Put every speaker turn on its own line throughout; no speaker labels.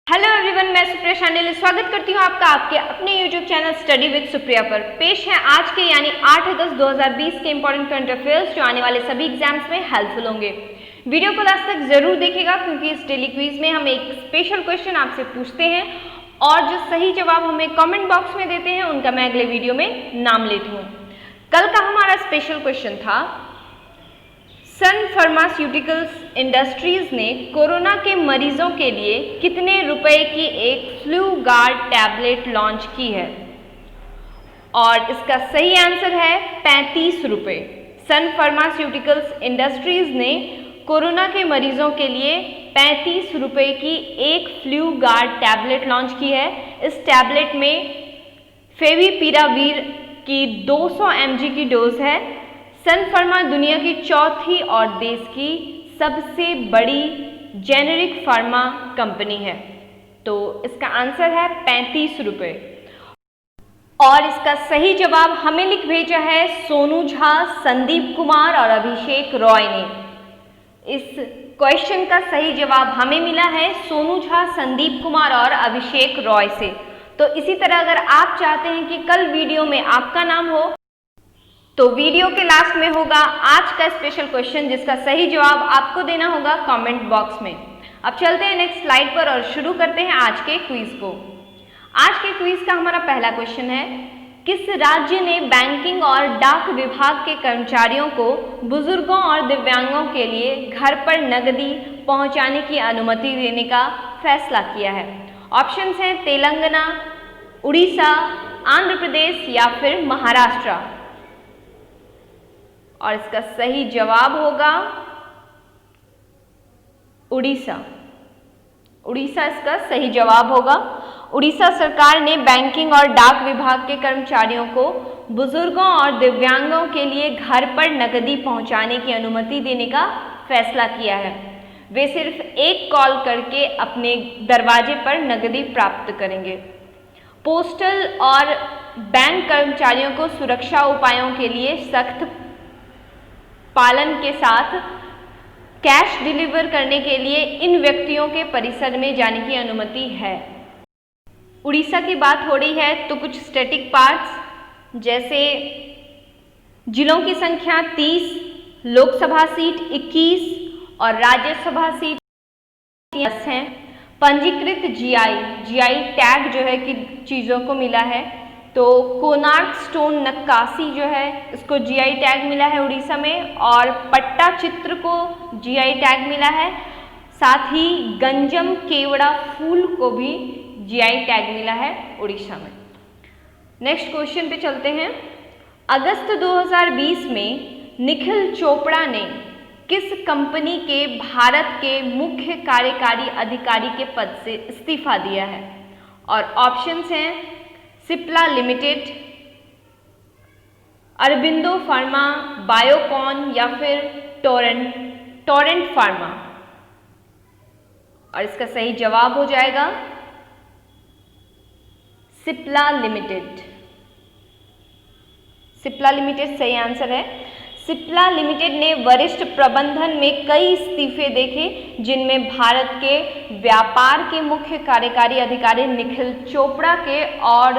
Hello everyone, मैं सुप्रिया शांडिल स्वागत करती हूँ आपका आपके अपने YouTube channel study with Supriya पर। पेश है आज के यानी 8 अगस्त 2020 के इंपॉर्टेंट करंट अफेयर्स जो आने वाले सभी एग्जाम्स में हेल्पफुल होंगे। वीडियो को लास्ट तक जरूर देखिएगा क्योंकि इस डेली क्विज में हम एक स्पेशल क्वेश्चन आपसे पूछते हैं और जो सही जवाब हमें कॉमेंट बॉक्स में देते हैं उनका मैं अगले वीडियो में नाम लेती हूँ। कल का हमारा स्पेशल क्वेश्चन था, सन फार्मास्यूटिकल्स इंडस्ट्रीज ने कोरोना के मरीजों के लिए कितने रुपए की एक फ्लू गार्ड टैबलेट लॉन्च की है? और इसका सही आंसर है 35 रुपए। सन फार्मास्यूटिकल्स इंडस्ट्रीज ने कोरोना के मरीजों के लिए 35 रुपए की एक फ्लू गार्ड टैबलेट लॉन्च की है। इस टैबलेट में फेविपिरावीर की 200 mg की डोज है। सन फार्मा दुनिया की चौथी और देश की सबसे बड़ी जेनेरिक फार्मा कंपनी है। तो इसका आंसर है 35 रुपए। और इसका सही जवाब हमें लिख भेजा है सोनू झा, संदीप कुमार और अभिषेक रॉय ने। इस क्वेश्चन का सही जवाब हमें मिला है सोनू झा, संदीप कुमार और अभिषेक रॉय से। तो इसी तरह अगर आप चाहते हैं कि कल वीडियो में आपका नाम हो तो वीडियो के लास्ट में होगा आज का स्पेशल क्वेश्चन जिसका सही जवाब आपको देना होगा कमेंट बॉक्स में। अब चलते हैं नेक्स्ट स्लाइड पर और शुरू करते हैं आज के क्विज को। आज के क्विज का हमारा पहला क्वेश्चन है, किस राज्य ने बैंकिंग और डाक विभाग के कर्मचारियों को बुजुर्गों और दिव्यांगों के लिए घर पर नकदी पहुंचाने की अनुमति देने का फैसला किया है? ऑप्शंस हैं तेलंगाना, उड़ीसा, आंध्र प्रदेश या फिर महाराष्ट्र। और इसका सही जवाब होगा उड़ीसा। उड़ीसा इसका सही जवाब होगा। उड़ीसा सरकार ने बैंकिंग और डाक विभाग के कर्मचारियों को बुजुर्गों और दिव्यांगों के लिए घर पर नकदी पहुंचाने की अनुमति देने का फैसला किया है। वे सिर्फ एक कॉल करके अपने दरवाजे पर नकदी प्राप्त करेंगे। पोस्टल और बैंक कर्मचारियों को सुरक्षा उपायों के लिए सख्त पालन के साथ कैश डिलीवर करने के लिए इन व्यक्तियों के परिसर में जाने की अनुमति है। उड़ीसा की बात हो रही है तो कुछ स्टैटिक पार्ट्स जैसे जिलों की संख्या 30, लोकसभा सीट 21 और राज्यसभा सीट 10 हैं। पंजीकृत जीआई टैग जो है कि चीज़ों को मिला है, तो कोणार्क स्टोन नक्काशी जो है इसको जीआई टैग मिला है उड़ीसा में, और पट्टा चित्र को जीआई टैग मिला है। साथ ही गंजम केवड़ा फूल को भी जीआई टैग मिला है उड़ीसा में। नेक्स्ट क्वेश्चन पे चलते हैं। अगस्त 2020 में निखिल चोपड़ा ने किस कंपनी के भारत के मुख्य कार्यकारी अधिकारी के पद से इस्तीफा दिया है? और ऑप्शंस हैं Cipla limited, Aurobindo pharma, Biocon या फिर टोरेंट फार्मा। और इसका सही जवाब हो जाएगा सिप्ला लिमिटेड। सिप्ला लिमिटेड सही आंसर है। सिप्ला लिमिटेड ने वरिष्ठ प्रबंधन में कई इस्तीफे देखे जिनमें भारत के व्यापार के मुख्य कार्यकारी अधिकारी निखिल चोपड़ा के और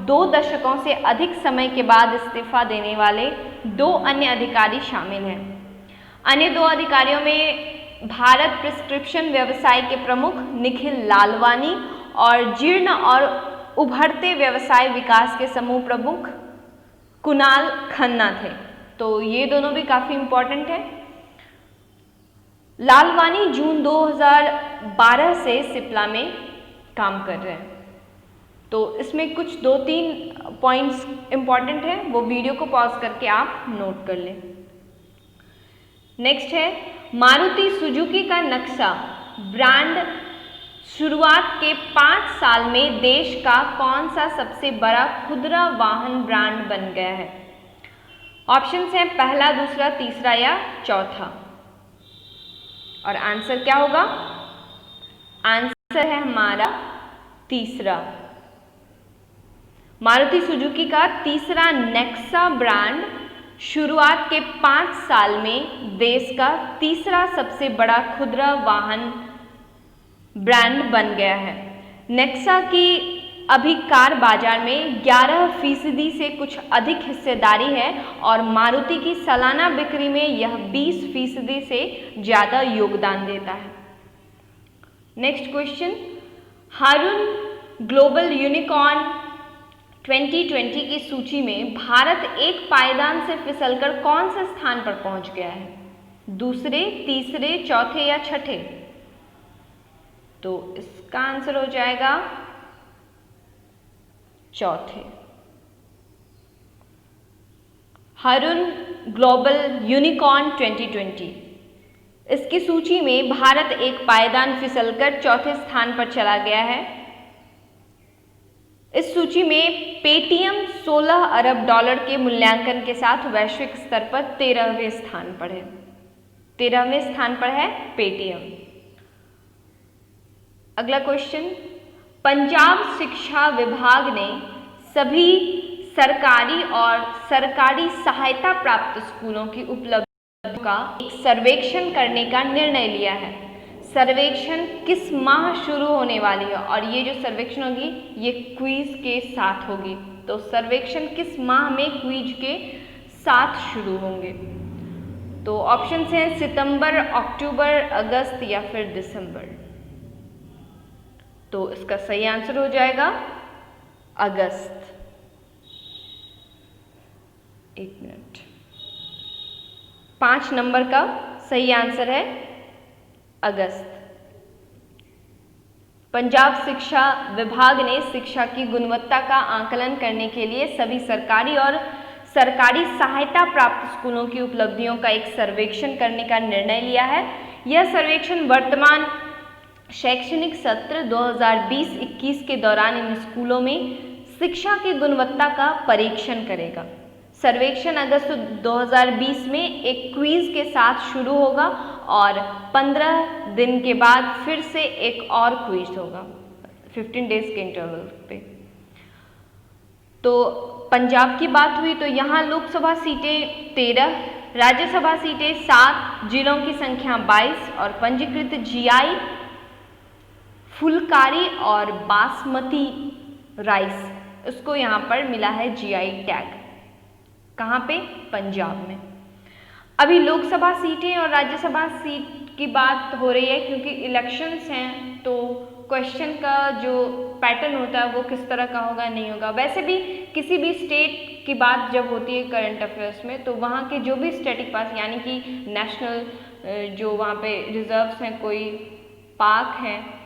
2 दशकों से अधिक समय के बाद इस्तीफा देने वाले 2 अन्य अधिकारी शामिल हैं। अन्य 2 अधिकारियों में भारत प्रिस्क्रिप्शन व्यवसाय के प्रमुख निखिल लालवानी और जीर्ण और उभरते व्यवसाय विकास के समूह प्रमुख कुणाल खन्ना थे। तो ये दोनों भी काफ़ी इम्पॉर्टेंट है। लालवानी जून 2012 से सिप्ला में काम कर रहे हैं। तो इसमें कुछ 2-3 पॉइंट्स इम्पॉर्टेंट हैं, वो वीडियो को पॉज करके आप नोट कर लें। नेक्स्ट है, मारुति सुजुकी का नक्शा ब्रांड शुरुआत के 5 साल में देश का कौन सा सबसे बड़ा खुदरा वाहन ब्रांड बन गया है? ऑप्शंस हैं पहला, दूसरा, तीसरा या चौथा। और आंसर क्या होगा? आंसर है हमारा तीसरा। मारुति सुजुकी का तीसरा नेक्सा ब्रांड शुरुआत के 5 साल में देश का तीसरा सबसे बड़ा खुदरा वाहन ब्रांड बन गया है। नेक्सा की अभी कार बाजार में 11% से कुछ अधिक हिस्सेदारी है और मारुति की सालाना बिक्री में यह 20% से ज़्यादा योगदान देता है। नेक्स्ट क्वेश्चन, हारून ग्लोबल यूनिकॉर्न 2020 की सूची में भारत एक पायदान से फिसलकर कौन से स्थान पर पहुंच गया है? दूसरे, तीसरे, चौथे या छठे? तो इसका आंसर हो जाएगा चौथे। हारून ग्लोबल यूनिकॉर्न 2020, इसकी सूची में भारत एक पायदान फिसलकर चौथे स्थान पर चला गया है। इस सूची में पेटीएम 16 अरब डॉलर के मूल्यांकन के साथ वैश्विक स्तर पर 13वें स्थान पर है। 13वें स्थान पर है पेटीएम। अगला क्वेश्चन, पंजाब शिक्षा विभाग ने सभी सरकारी और सरकारी सहायता प्राप्त स्कूलों की उपलब्धियों का एक सर्वेक्षण करने का निर्णय लिया है। सर्वेक्षण किस माह शुरू होने वाली है? और ये जो सर्वेक्षण होगी ये क्विज के साथ होगी। तो सर्वेक्षण किस माह में क्विज के साथ शुरू होंगे? तो ऑप्शन हैं सितंबर, अक्टूबर, अगस्त या फिर दिसंबर। तो इसका सही आंसर हो जाएगा अगस्त। एक मिनट, 5 नंबर का सही आंसर है अगस्त। पंजाब शिक्षा विभाग ने शिक्षा की गुणवत्ता का आकलन करने के लिए सभी सरकारी और सरकारी सहायता प्राप्त स्कूलों की उपलब्धियों का एक सर्वेक्षण करने का निर्णय लिया है। यह सर्वेक्षण वर्तमान शैक्षणिक सत्र 2020-21 के दौरान इन स्कूलों में शिक्षा की गुणवत्ता का परीक्षण करेगा। सर्वेक्षण अगस्त 2020 में एक क्विज के साथ शुरू होगा और 15 दिन के बाद फिर से एक और क्विज होगा 15 डेज के इंटरवल पे। तो पंजाब की बात हुई तो यहाँ लोकसभा सीटें 13, राज्यसभा सीटें 7, जिलों की संख्या 22 और पंजीकृत जीआई फुलकारी और बासमती राइस, उसको यहाँ पर मिला है जीआई टैग। कहाँ पे? पंजाब में। अभी लोकसभा सीटें और राज्यसभा सीट की बात हो रही है क्योंकि इलेक्शंस हैं, तो क्वेश्चन का जो पैटर्न होता है वो किस तरह का होगा, नहीं होगा। वैसे भी किसी भी स्टेट की बात जब होती है करंट अफेयर्स में, तो वहाँ के जो भी स्टैटिक पास यानी कि नेशनल जो वहाँ पे रिजर्व्स हैं, कोई पार्क हैं,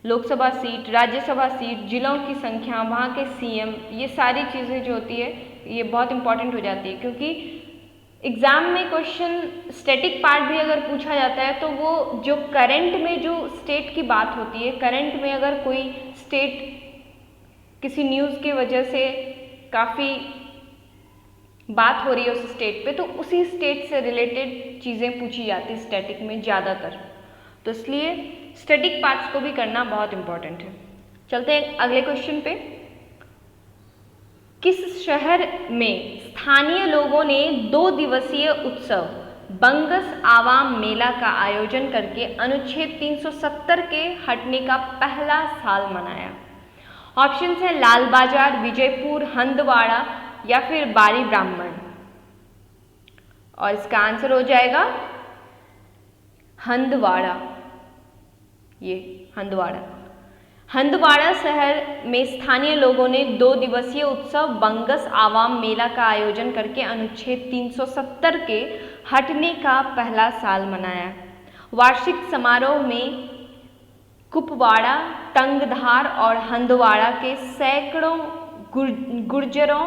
लोकसभा सीट, राज्यसभा सीट, जिलों की संख्या, वहाँ के सीएम, ये सारी चीज़ें जो होती है ये बहुत इंपॉर्टेंट हो जाती है क्योंकि एग्ज़ाम में क्वेश्चन स्टैटिक पार्ट भी अगर पूछा जाता है तो वो जो करंट में जो स्टेट की बात होती है, करंट में अगर कोई स्टेट किसी न्यूज़ की वजह से काफ़ी बात हो रही है उस स्टेट पे, तो उसी स्टेट से रिलेटेड चीज़ें पूछी जाती है स्टैटिक में ज़्यादातर। तो इसलिए स्टैटिक पार्ट्स को भी करना बहुत इंपॉर्टेंट है। चलते हैं अगले क्वेश्चन पे। किस शहर में स्थानीय लोगों ने 2 दिवसीय उत्सव बंगस आवाम मेला का आयोजन करके अनुच्छेद 370 के हटने का पहला साल मनाया? ऑप्शंस हैं लाल बाजार, विजयपुर, हंदवाड़ा या फिर बारी ब्राह्मण। और इसका आंसर हो जाएगा हंदवाड़ा। ये हंदवाड़ा शहर में स्थानीय लोगों ने 2 दिवसीय उत्सव बंगस आवाम मेला का आयोजन करके अनुच्छेद 370 के हटने का पहला साल मनाया। वार्षिक समारोह में कुपवाड़ा, टंगधार और हंदवाड़ा के सैकड़ों गुर्जरों,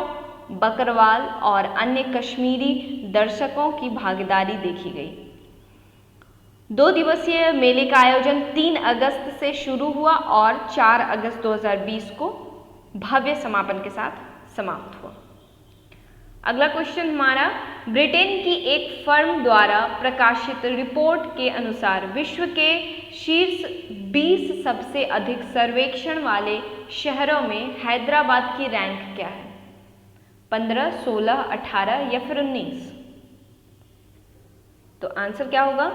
बकरवाल और अन्य कश्मीरी दर्शकों की भागीदारी देखी गई। 2 दिवसीय मेले का आयोजन 3 अगस्त से शुरू हुआ और 4 अगस्त 2020 को भव्य समापन के साथ समाप्त हुआ। अगला क्वेश्चन हमारा, ब्रिटेन की एक फर्म द्वारा प्रकाशित रिपोर्ट के अनुसार विश्व के शीर्ष 20 सबसे अधिक सर्वेक्षण वाले शहरों में हैदराबाद की रैंक क्या है? 15, 16, 18 या फिर 19? तो आंसर क्या होगा?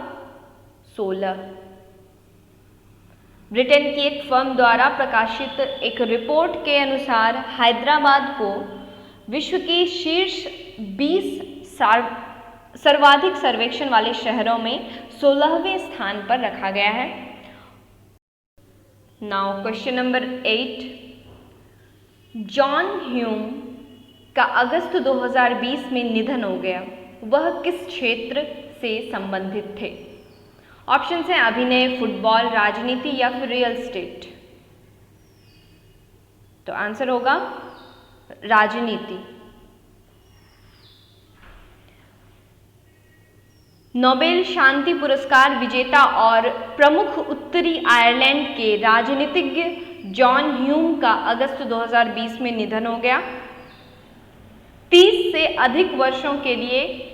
16। ब्रिटेन की एक फर्म द्वारा प्रकाशित एक रिपोर्ट के अनुसार हैदराबाद को विश्व की शीर्ष 20 सर्वाधिक सर्वेक्षण वाले शहरों में 16वें स्थान पर रखा गया है। Now question number 8, John Hume का अगस्त 2020 में निधन हो गया, वह किस क्षेत्र से संबंधित थे? ऑप्शंस हैं अभिनय, फुटबॉल, राजनीति या फिर रियल एस्टेट। तो आंसर होगा राजनीति। नोबेल शांति पुरस्कार विजेता और प्रमुख उत्तरी आयरलैंड के राजनीतिज्ञ जॉन ह्यूम का अगस्त 2020 में निधन हो गया। 30 से अधिक वर्षों के लिए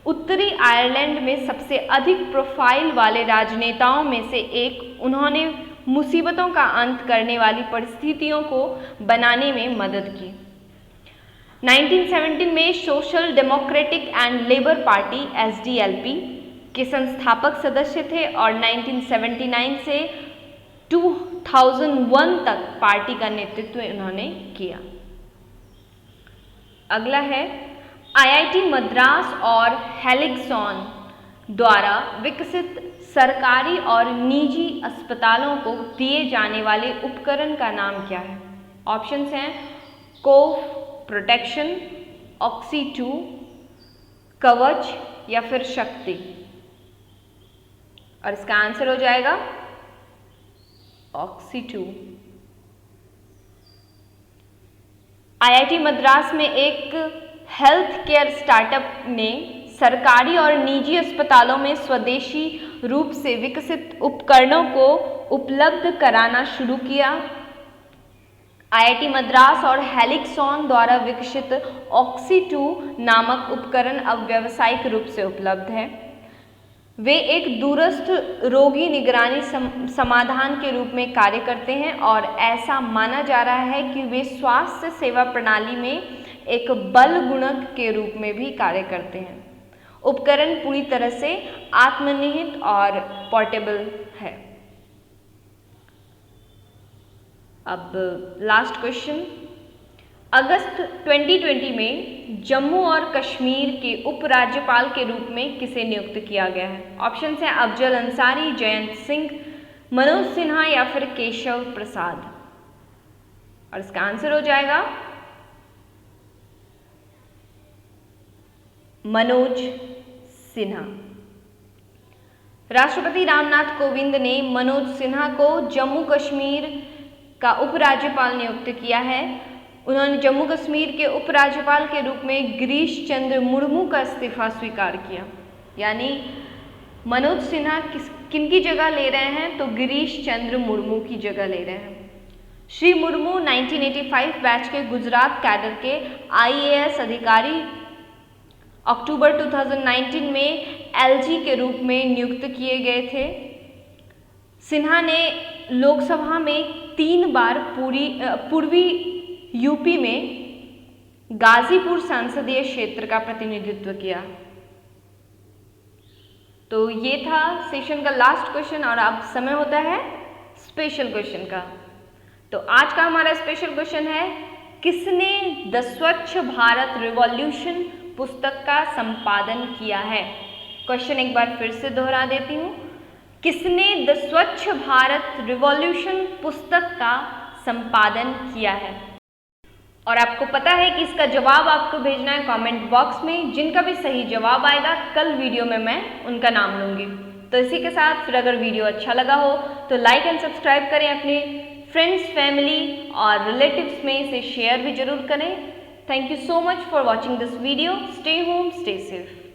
उत्तरी आयरलैंड में सबसे अधिक प्रोफाइल वाले राजनेताओं में से एक, उन्होंने मुसीबतों का अंत करने वाली परिस्थितियों को बनाने में मदद की। 1917 में social democratic and labour party (SDLP) के संस्थापक सदस्य थे और 1979 से 2001 तक पार्टी का नेतृत्व उन्होंने किया। अगला है IIT मद्रास और हेलिक्सॉन द्वारा विकसित सरकारी और निजी अस्पतालों को दिए जाने वाले उपकरण का नाम क्या है? ऑप्शंस हैं कोव प्रोटेक्शन, ऑक्सी-2, कवच या फिर शक्ति। और इसका आंसर हो जाएगा ऑक्सी-2। IIT मद्रास में एक हेल्थ केयर स्टार्टअप ने सरकारी और निजी अस्पतालों में स्वदेशी रूप से विकसित उपकरणों को उपलब्ध कराना शुरू किया। IIT मद्रास और हेलिक्सॉन द्वारा विकसित ऑक्सी-2 नामक उपकरण अब व्यावसायिक रूप से उपलब्ध है। वे एक दूरस्थ रोगी निगरानी समाधान के रूप में कार्य करते हैं और ऐसा माना जा रहा है कि वे स्वास्थ्य सेवा प्रणाली में एक बल गुणक के रूप में भी कार्य करते हैं। उपकरण पूरी तरह से आत्मनिहित और पोर्टेबल है। अब लास्ट क्वेश्चन, अगस्त 2020 में जम्मू और कश्मीर के उपराज्यपाल के रूप में किसे नियुक्त किया गया है? ऑप्शंस हैं अफजल अंसारी, जयंत सिंह, मनोज सिन्हा या फिर केशव प्रसाद। और इसका आंसर हो जाएगा मनोज सिन्हा। राष्ट्रपति रामनाथ कोविंद ने मनोज सिन्हा को जम्मू कश्मीर का उपराज्यपाल नियुक्त किया है। उन्होंने जम्मू कश्मीर के उपराज्यपाल के रूप में गिरीश चंद्र मुर्मू का इस्तीफा स्वीकार किया। यानी मनोज सिन्हा किनकी जगह ले रहे हैं? तो गिरीश चंद्र मुर्मू की जगह ले रहे हैं। श्री मुर्मू 1985 बैच के गुजरात कैडर के IAS अधिकारी अक्टूबर 2019 में LG के रूप में नियुक्त किए गए थे। सिन्हा ने लोकसभा में 3 बार पूर्वी यूपी में गाजीपुर संसदीय क्षेत्र का प्रतिनिधित्व किया। तो ये था सेशन का लास्ट क्वेश्चन और अब समय होता है स्पेशल क्वेश्चन का। तो आज का हमारा स्पेशल क्वेश्चन है, किसने द स्वच्छ भारत रिवॉल्यूशन पुस्तक का संपादन किया है? क्वेश्चन एक बार फिर से दोहरा देती हूँ, किसने द स्वच्छ भारत रिवॉल्यूशन पुस्तक का संपादन किया है? और आपको पता है कि इसका जवाब आपको भेजना है कमेंट बॉक्स में। जिनका भी सही जवाब आएगा कल वीडियो में मैं उनका नाम लूँगी। तो इसी के साथ फिर अगर वीडियो अच्छा लगा हो तो लाइक एंड सब्सक्राइब करें, अपने फ्रेंड्स, फैमिली और रिलेटिव्स में इसे शेयर भी जरूर करें। Thank you so much for watching this video. Stay home, stay safe.